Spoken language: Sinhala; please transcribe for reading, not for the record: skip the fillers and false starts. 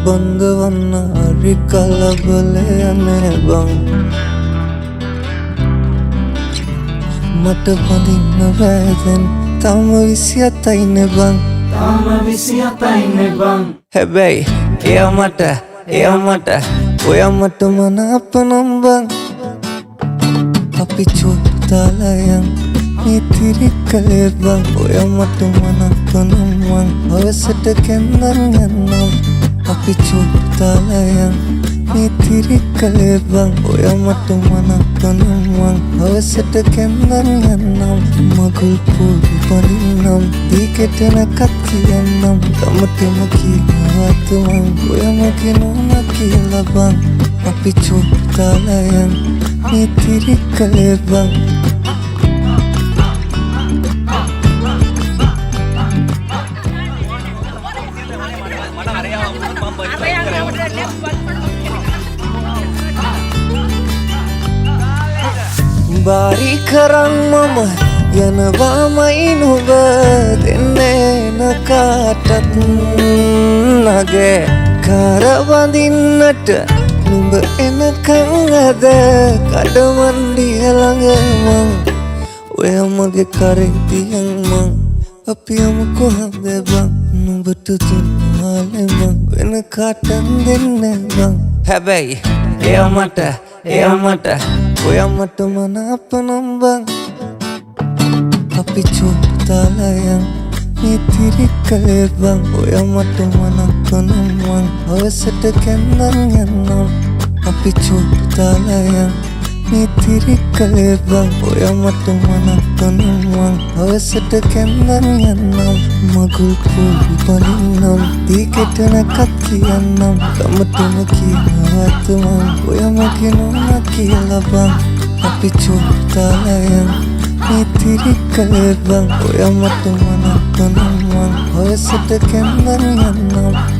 බඳවන්න හරි කලබලයනේ බං මට බඳින්න බෑදැන් තම 27යිනේ බං තාම 27යිනේ බං හැබැයි එයා මට ඔයා මට මනාප නම් බං අපි චෝතාලයන් නිතිරි කලේ බං ඔයා මට මනාප නම් බං අවසට කැන්දන් යන්නම් අපි චෝතාලයන් නිතිරි කලේ බං ඔයා මට මනාප නම් බං අවසට කැන්දන් යන්නම් මගුල් පොඩි පලින්නම් දීකෙටනකත් කියන්නම් තමටම කියනවත් මං ඔයා මගේ නෝනා කියලා බං අපි චෝතාලයන් නිතිරි කලේ බං බාරි කරන් මම යනවාමයි නුඹ දෙන්නේ නකාටත් නගේ කරවඳින්නට නුඹ එනකං අද කඩමණ්ඩිය ළඟ මං ඔයා මගේ කරේ තියන් මං අපි යමු කොහොමද බං නුඹට තුන්මාලේ මං වෙන කාටත් දෙන්නේ බං හැබැයි එයා මට ඔයා මට මනාප නම් බං අපි චෝතාලයන් නිතිරි කලේ බං ඔයා මට මනාප නම් බං අවසට කැන්දන් යන්නම් අපි චෝතාලයන් නිතිරි කලේ බං ඔයා මට මනාප නම් බං අවසට කැන්දන් යන්නම් මගුල් පොඩි පලින්නම් දීකෙටනකත් කියන්නම් තමටම කියනවත් මං ඔයා මගේ නෝනා කියලා බං අපි චෝතාලයන් නිතිරි කලේ බං ඔයා මට මනාප නම් බං අවසට කැන්දන් යන්නම්